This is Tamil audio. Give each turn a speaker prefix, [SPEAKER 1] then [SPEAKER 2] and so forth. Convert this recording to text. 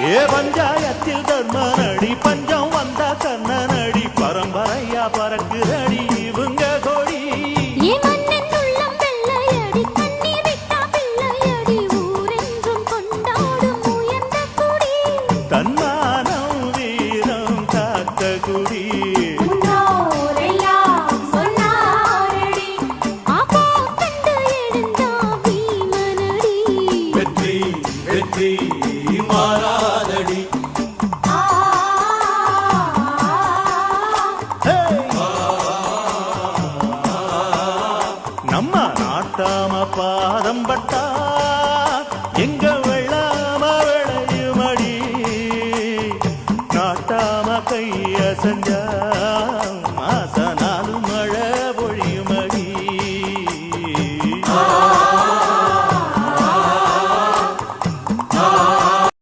[SPEAKER 1] ஏ பஞ்சாயத்தில் தர்மனடி பஞ்சம் வந்த கண்ணனடி பரம்பரையா பறக்குதடி இவங்க கொடி தன்மானம் வீரம் காத்த குடி வெற்றி வெற்றி மாறா